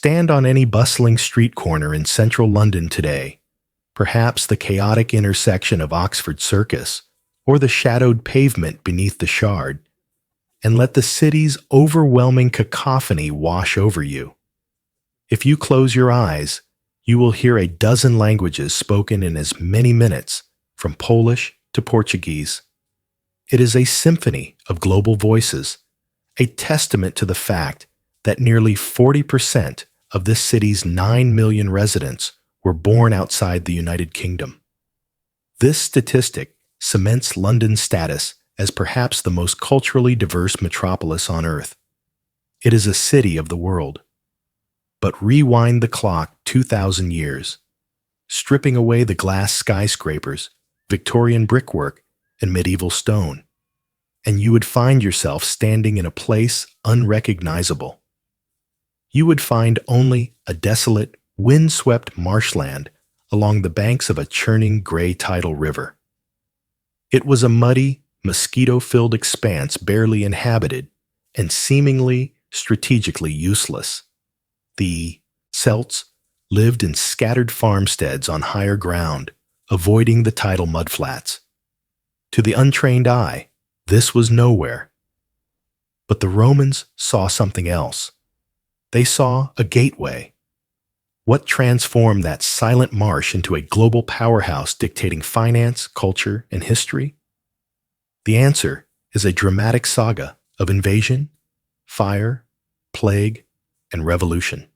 Stand on any bustling street corner in central London today, perhaps the chaotic intersection of Oxford Circus or the shadowed pavement beneath the Shard, and let the city's overwhelming cacophony wash over you. If you close your eyes, you will hear a dozen languages spoken in as many minutes, from Polish to Portuguese. It is a symphony of global voices, a testament to the fact that nearly 40% of this city's 9 million residents were born outside the United Kingdom. This statistic cements London's status as perhaps the most culturally diverse metropolis on Earth. It is a city of the world. But rewind the clock 2,000 years, stripping away the glass skyscrapers, Victorian brickwork, and medieval stone, and you would find yourself standing in a place unrecognizable. You would find only a desolate, wind-swept marshland along the banks of a churning gray tidal river. It was a muddy, mosquito-filled expanse barely inhabited and seemingly strategically useless. The Celts lived in scattered farmsteads on higher ground, avoiding the tidal mudflats. To the untrained eye, this was nowhere. But the Romans saw something else. They saw a gateway. What transformed that silent marsh into a global powerhouse dictating finance, culture, and history? The answer is a dramatic saga of invasion, fire, plague, and revolution.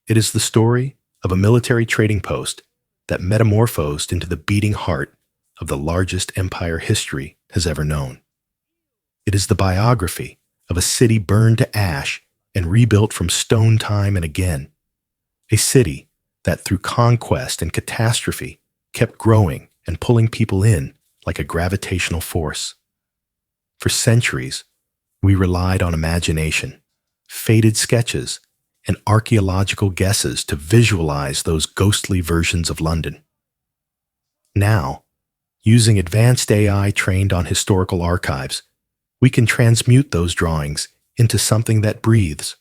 It is the story of a military trading post that metamorphosed into the beating heart of the largest empire history has ever known. It is the biography of a city burned to ash and rebuilt from stone time and again. A city that through conquest and catastrophe kept growing and pulling people in like a gravitational force. For centuries, we relied on imagination, faded sketches, and archaeological guesses to visualize those ghostly versions of London. Now, using advanced AI trained on historical archives, we can transmute those drawings into something that breathes.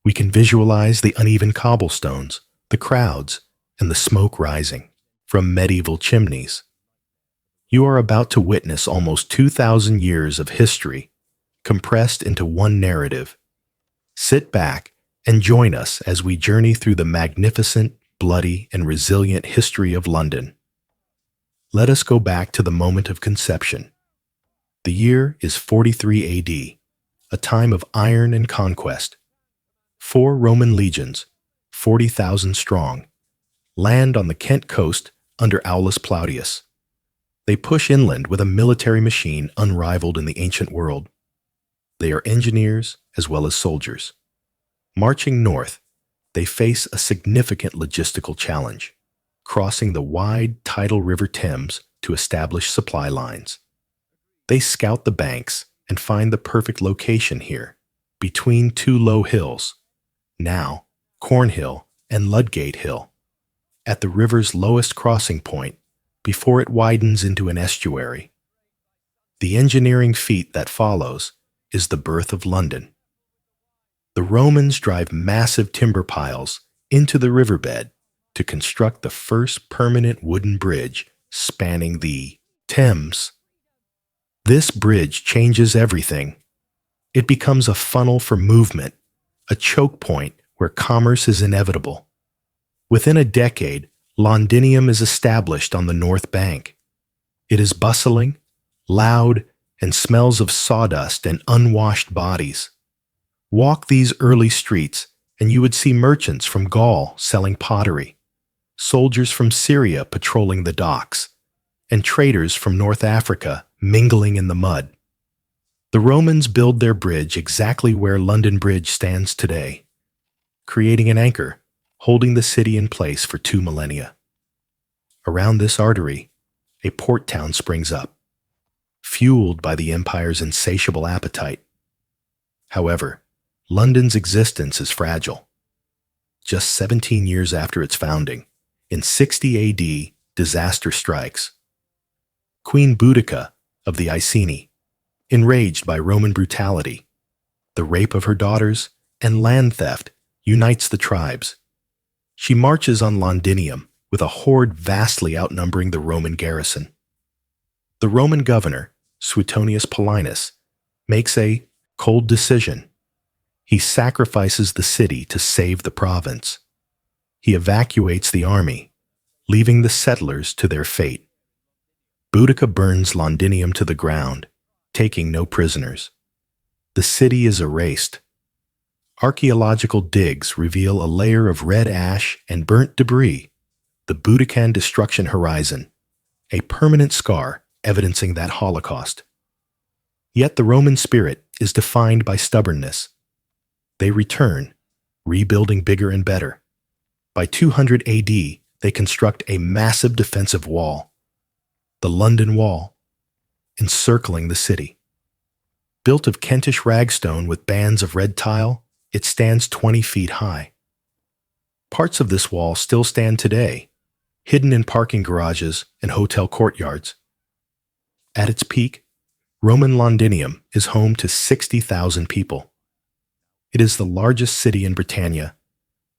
We can visualize the uneven cobblestones, the crowds, and the smoke rising from medieval chimneys. You are about to witness almost 2,000 years of history compressed into one narrative. Sit back and join us as we journey through the magnificent, bloody, and resilient history of London. Let us go back to the moment of conception. The year is 43 AD, a time of iron and conquest. 4 Roman legions, 40,000 strong, land on the Kent coast under Aulus Plautius. They push inland with a military machine unrivaled in the ancient world. They are engineers as well as soldiers. Marching north, they face a significant logistical challenge, crossing the wide tidal river Thames to establish supply lines. They scout the banks and find the perfect location here, between 2 low hills, now Cornhill and Ludgate Hill, at the river's lowest crossing point before it widens into an estuary. The engineering feat that follows is the birth of London. The Romans drive massive timber piles into the riverbed to construct the first permanent wooden bridge spanning the Thames. This bridge changes everything. It becomes a funnel for movement, a choke point where commerce is inevitable. Within a decade, Londinium is established on the north bank. It is bustling, loud, and smells of sawdust and unwashed bodies. Walk these early streets, and you would see merchants from Gaul selling pottery, soldiers from Syria patrolling the docks, and traders from North Africa mingling in the mud. The Romans build their bridge exactly where London Bridge stands today, creating an anchor holding the city in place for 2 millennia. Around this artery, a port town springs up, fueled by the empire's insatiable appetite. However, London's existence is fragile. Just 17 years after its founding, in 60 AD, disaster strikes. Queen Boudica of the Iceni, enraged by Roman brutality, the rape of her daughters, and land theft, unites the tribes. She marches on Londinium with a horde vastly outnumbering the Roman garrison. The Roman governor, Suetonius Paulinus, makes a cold decision. He sacrifices the city to save the province. He evacuates the army, leaving the settlers to their fate. Boudica burns Londinium to the ground, taking no prisoners. The city is erased. Archaeological digs reveal a layer of red ash and burnt debris, the Boudican destruction horizon, a permanent scar evidencing that Holocaust. Yet the Roman spirit is defined by stubbornness. They return, rebuilding bigger and better. By 200 AD, they construct a massive defensive wall, the London Wall, encircling the city. Built of Kentish ragstone with bands of red tile, it stands 20 feet high. Parts of this wall still stand today, hidden in parking garages and hotel courtyards. At its peak, Roman Londinium is home to 60,000 people. It is the largest city in Britannia,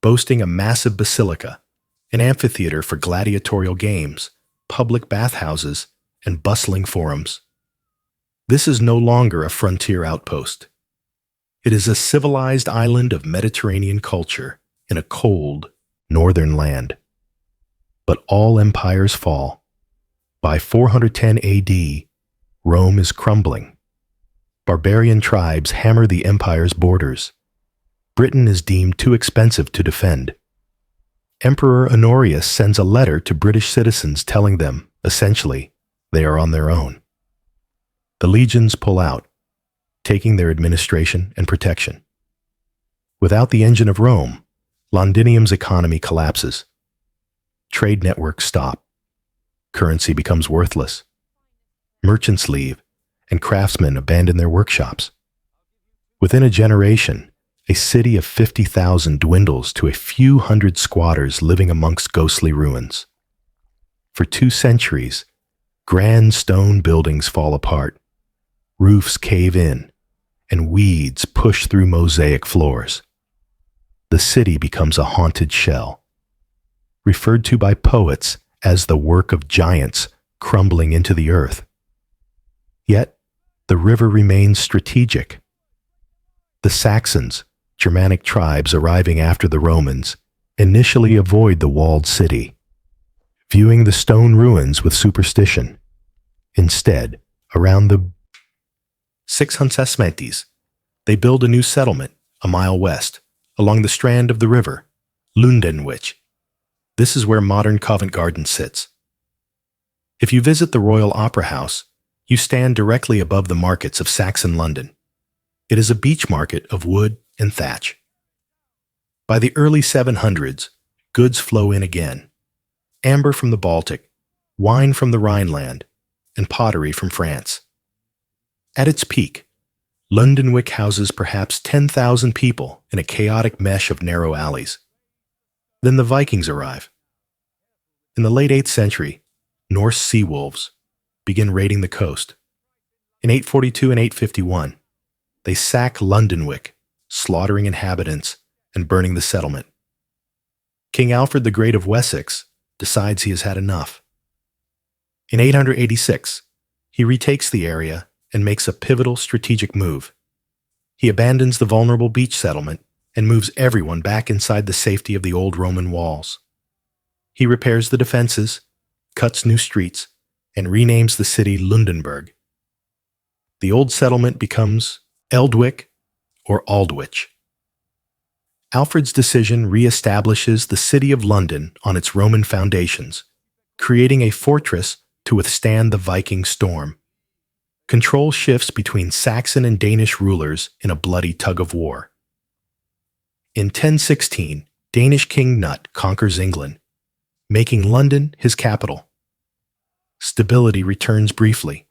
boasting a massive basilica, an amphitheater for gladiatorial games, public bathhouses, and bustling forums. This is no longer a frontier outpost. It is a civilized island of Mediterranean culture in a cold, northern land. But all empires fall. By 410 AD, Rome is crumbling. Barbarian tribes hammer the empire's borders. Britain is deemed too expensive to defend. Emperor Honorius sends a letter to British citizens telling them, essentially, they are on their own. The legions pull out, taking their administration and protection. Without the engine of Rome, Londinium's economy collapses. Trade networks stop. Currency becomes worthless. Merchants leave, and craftsmen abandon their workshops. Within a generation, a city of 50,000 dwindles to a few hundred squatters living amongst ghostly ruins. For 2 centuries, grand stone buildings fall apart, roofs cave in, and weeds push through mosaic floors. The city becomes a haunted shell, referred to by poets as the work of giants crumbling into the earth. Yet, the river remains strategic. The Saxons, Germanic tribes arriving after the Romans, initially avoid the walled city, viewing the stone ruins with superstition. Instead, around the 600 they build a new settlement a mile west, along the strand of the river, Lundenwich. This is where modern Covent Garden sits. If you visit the Royal Opera House, you stand directly above the markets of Saxon London. It is a beach market of wood and thatch. By the early 700s, goods flow in again. Amber from the Baltic, wine from the Rhineland, and pottery from France. At its peak, Lundenwich houses perhaps 10,000 people in a chaotic mesh of narrow alleys. Then the Vikings arrive. In the late 8th century, Norse sea wolves begin raiding the coast. In 842 and 851, they sack Lundenwich, slaughtering inhabitants and burning the settlement. King Alfred the Great of Wessex decides he has had enough. In 886, he retakes the area and makes a pivotal strategic move. He abandons the vulnerable beach settlement and moves everyone back inside the safety of the old Roman walls. He repairs the defenses, cuts new streets, and renames the city Lundenburg. The old settlement becomes Eldwick or Aldwych. Alfred's decision reestablishes the city of London on its Roman foundations, creating a fortress to withstand the Viking storm. Control shifts between Saxon and Danish rulers in a bloody tug-of-war. In 1016, Danish King Knut conquers England, making London his capital. Stability returns briefly.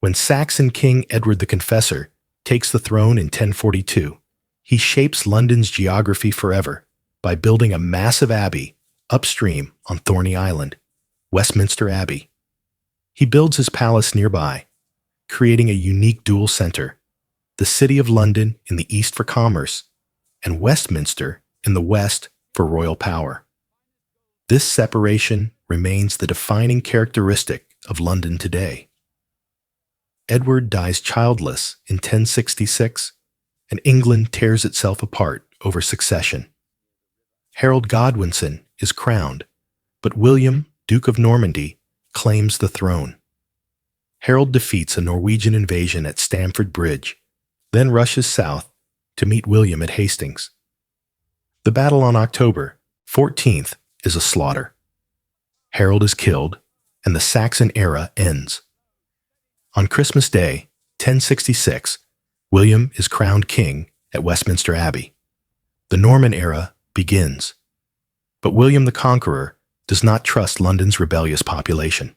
When Saxon King Edward the Confessor takes the throne in 1042, he shapes London's geography forever by building a massive abbey upstream on Thorney Island, Westminster Abbey. He builds his palace nearby, creating a unique dual center, the City of London in the east for commerce, and Westminster in the west for royal power. This separation remains the defining characteristic of London today. Edward dies childless in 1066, and England tears itself apart over succession. Harold Godwinson is crowned, but William, Duke of Normandy, claims the throne. Harold defeats a Norwegian invasion at Stamford Bridge, then rushes south to meet William at Hastings. The battle on October 14th is a slaughter. Harold is killed, and the Saxon era ends. On Christmas Day, 1066, William is crowned king at Westminster Abbey. The Norman era begins. But William the Conqueror does not trust London's rebellious population.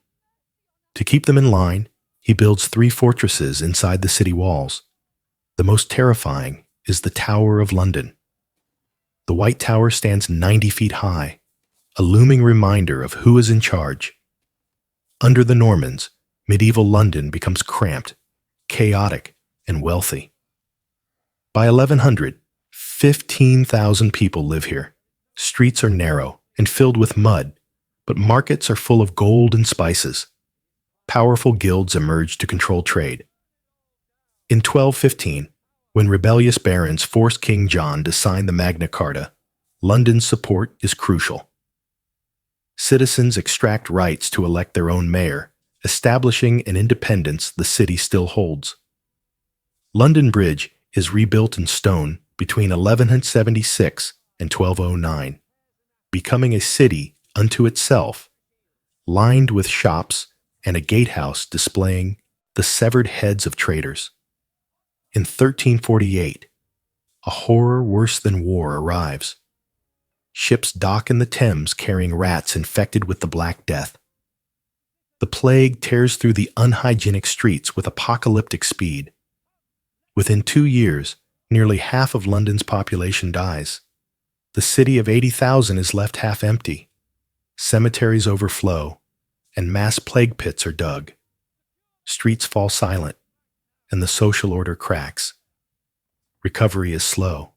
To keep them in line, he builds 3 fortresses inside the city walls. The most terrifying is the Tower of London. The White Tower stands 90 feet high, a looming reminder of who is in charge. Under the Normans, medieval London becomes cramped, chaotic, and wealthy. By 1100, 15,000 people live here. Streets are narrow and filled with mud, but markets are full of gold and spices. Powerful guilds emerge to control trade. In 1215, when rebellious barons force King John to sign the Magna Carta, London's support is crucial. Citizens extract rights to elect their own mayor, establishing an independence the city still holds. London Bridge is rebuilt in stone between 1176 and 1209, becoming a city unto itself, lined with shops and a gatehouse displaying the severed heads of traitors. In 1348, a horror worse than war arrives. Ships dock in the Thames carrying rats infected with the Black Death. The plague tears through the unhygienic streets with apocalyptic speed. Within 2 years, nearly half of London's population dies. The city of 80,000 is left half empty. Cemeteries overflow, and mass plague pits are dug. Streets fall silent, and the social order cracks. Recovery is slow.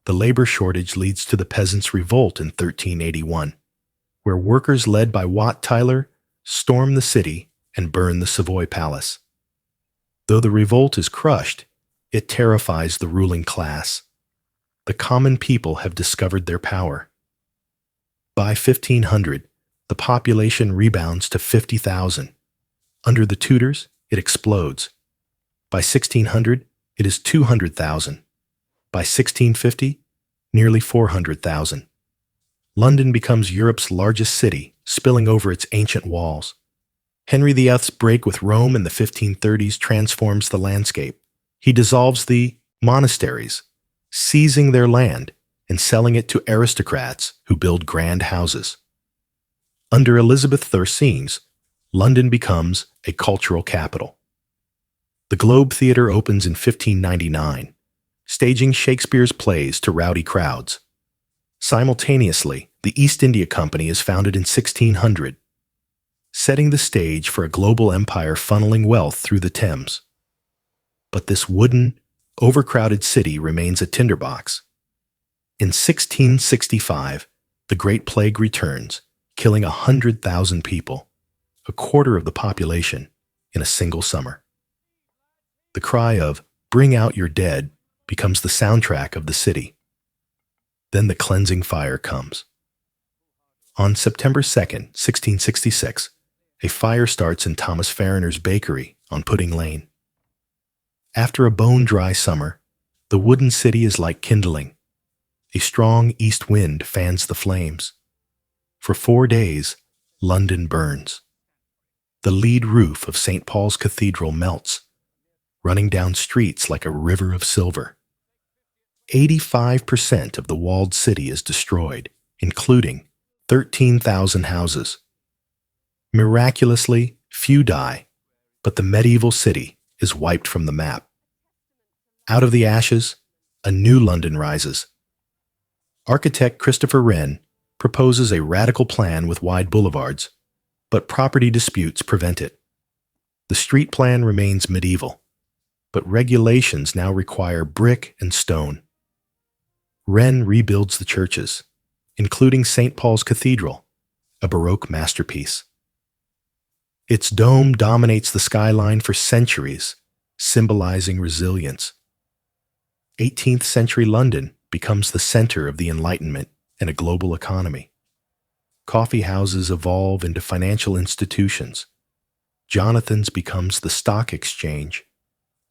The labor shortage leads to the Peasants' Revolt in 1381, where workers led by Wat Tyler storm the city and burn the Savoy Palace. Though the revolt is crushed, it terrifies the ruling class. The common people have discovered their power. By 1500, the population rebounds to 50,000. Under the Tudors, it explodes. By 1600, it is 200,000. By 1650, nearly 400,000. London becomes Europe's largest city, spilling over its ancient walls. Henry VIII's break with Rome in the 1530s transforms the landscape. He dissolves the monasteries, seizing their land and selling it to aristocrats who build grand houses. Under Elizabeth Thurcenes, London becomes a cultural capital. The Globe Theatre opens in 1599, staging Shakespeare's plays to rowdy crowds. Simultaneously, the East India Company is founded in 1600, setting the stage for a global empire funneling wealth through the Thames. But this wooden, overcrowded city remains a tinderbox. In 1665, the Great Plague returns, killing 100,000 people, a quarter of the population, in a single summer. The cry of "Bring out your dead" becomes the soundtrack of the city. Then the cleansing fire comes. On September 2nd, 1666, a fire starts in Thomas Farriner's bakery on Pudding Lane. After a bone-dry summer, the wooden city is like kindling. A strong east wind fans the flames. For 4 days, London burns. The lead roof of St. Paul's Cathedral melts, running down streets like a river of silver. 85% of the walled city is destroyed, including 13,000 houses. Miraculously, few die, but the medieval city is wiped from the map. Out of the ashes, a new London rises. Architect Christopher Wren proposes a radical plan with wide boulevards, but property disputes prevent it. The street plan remains medieval, but regulations now require brick and stone. Wren rebuilds the churches, including St. Paul's Cathedral, a Baroque masterpiece. Its dome dominates the skyline for centuries, symbolizing resilience. 18th century London becomes the center of the Enlightenment and a global economy. Coffee houses evolve into financial institutions. Jonathan's becomes the stock exchange.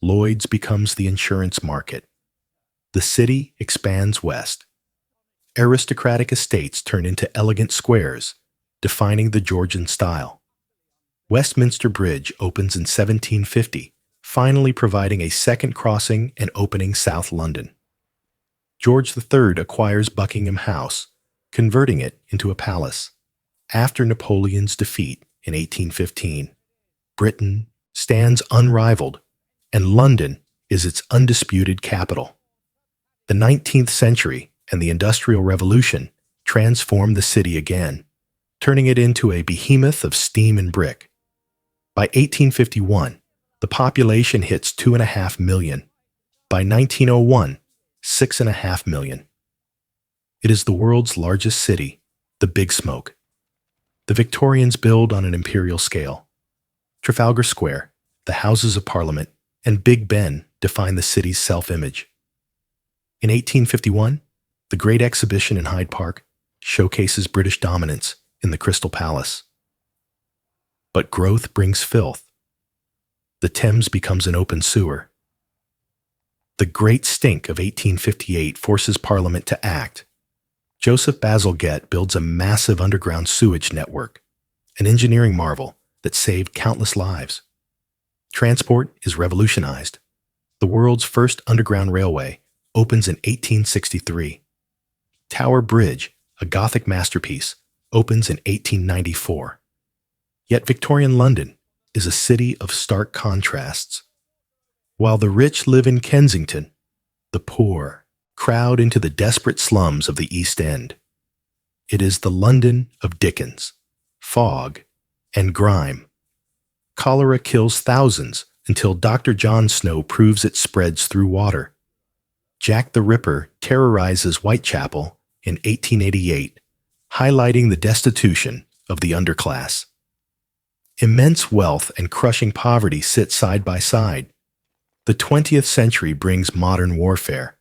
Lloyd's becomes the insurance market. The city expands west. Aristocratic estates turn into elegant squares, defining the Georgian style. Westminster Bridge opens in 1750, finally providing a second crossing and opening South London. George III acquires Buckingham House, converting it into a palace. After Napoleon's defeat in 1815, Britain stands unrivaled, and London is its undisputed capital. The 19th century and the Industrial Revolution transformed the city again, turning it into a behemoth of steam and brick. By 1851, the population hits 2.5 million. By 1901, 6.5 million. It is the world's largest city, the Big Smoke. The Victorians build on an imperial scale. Trafalgar Square, the Houses of Parliament, and Big Ben define the city's self-image. In 1851, the Great Exhibition in Hyde Park showcases British dominance in the Crystal Palace. But growth brings filth. The Thames becomes an open sewer. The Great Stink of 1858 forces Parliament to act. Joseph Bazalgette builds a massive underground sewage network, an engineering marvel that saved countless lives. Transport is revolutionized. The world's first underground railway opens in 1863. Tower Bridge, a Gothic masterpiece, opens in 1894. Yet Victorian London is a city of stark contrasts. While the rich live in Kensington, the poor crowd into the desperate slums of the East End. It is the London of Dickens, fog, and grime. Cholera kills thousands until Dr. John Snow proves it spreads through water. Jack the Ripper terrorizes Whitechapel in 1888, highlighting the destitution of the underclass. Immense wealth and crushing poverty sit side by side. The 20th century brings modern warfare.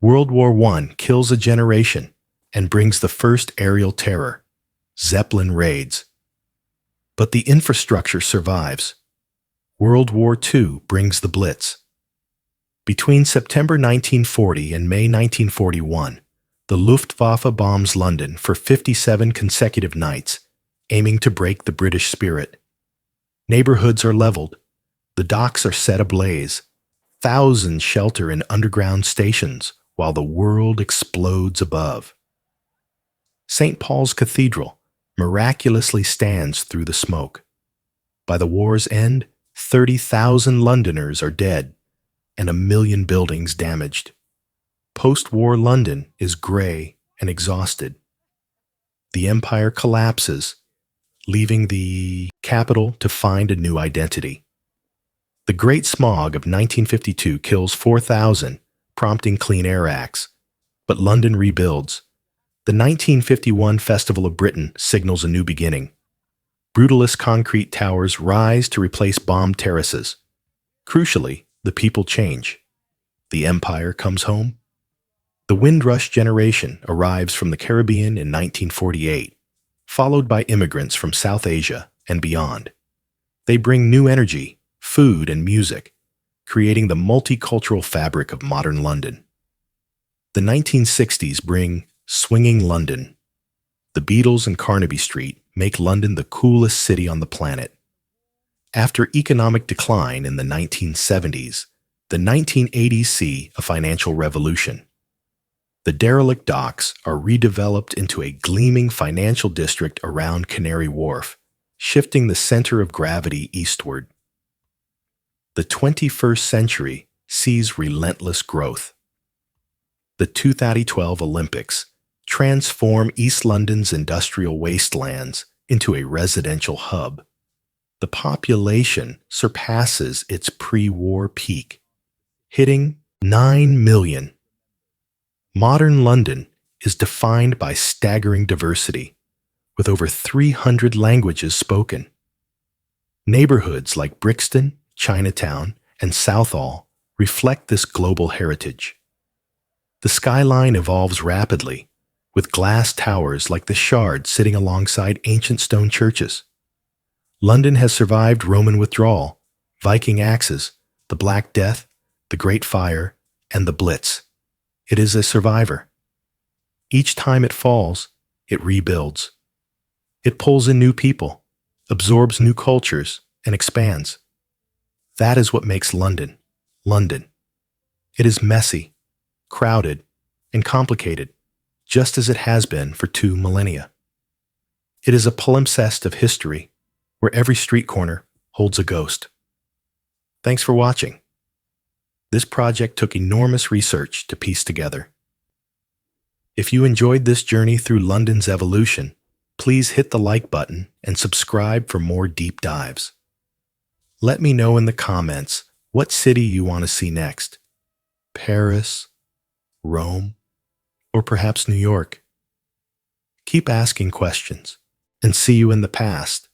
World War I kills a generation and brings the first aerial terror, Zeppelin raids. But the infrastructure survives. World War II brings the Blitz. Between September 1940 and May 1941, the Luftwaffe bombs London for 57 consecutive nights, aiming to break the British spirit. Neighborhoods are leveled. The docks are set ablaze. Thousands shelter in underground stations while the world explodes above. St. Paul's Cathedral miraculously stands through the smoke. By the war's end, 30,000 Londoners are dead and 1 million buildings damaged. Post-war London is gray and exhausted. The empire collapses, leaving the capital to find a new identity. The Great Smog of 1952 kills 4,000, prompting Clean Air Acts, but London rebuilds. The 1951 Festival of Britain signals a new beginning. Brutalist concrete towers rise to replace bombed terraces. Crucially, the people change. The empire comes home. The Windrush generation arrives from the Caribbean in 1948, followed by immigrants from South Asia and beyond. They bring new energy, food, and music, creating the multicultural fabric of modern London. The 1960s bring swinging London. The Beatles and Carnaby Street make London the coolest city on the planet. After economic decline in the 1970s, the 1980s see a financial revolution. The derelict docks are redeveloped into a gleaming financial district around Canary Wharf, shifting the center of gravity eastward. The 21st century sees relentless growth. The 2012 Olympics transform East London's industrial wastelands into a residential hub. The population surpasses its pre-war peak, hitting 9 million. Modern London is defined by staggering diversity, with over 300 languages spoken. Neighborhoods like Brixton, Chinatown, and Southall reflect this global heritage. The skyline evolves rapidly, with glass towers like the Shard sitting alongside ancient stone churches. London has survived Roman withdrawal, Viking axes, the Black Death, the Great Fire, and the Blitz. It is a survivor. Each time it falls, it rebuilds. It pulls in new people, absorbs new cultures, and expands. That is what makes London, London. It is messy, crowded, and complicated, just as it has been for 2 millennia. It is a palimpsest of history, where every street corner holds a ghost. Thanks for watching. This project took enormous research to piece together. If you enjoyed this journey through London's evolution, please hit the like button and subscribe for more deep dives. Let me know in the comments what city you want to see next. Paris, Rome, or perhaps New York. Keep asking questions, and see you in the past.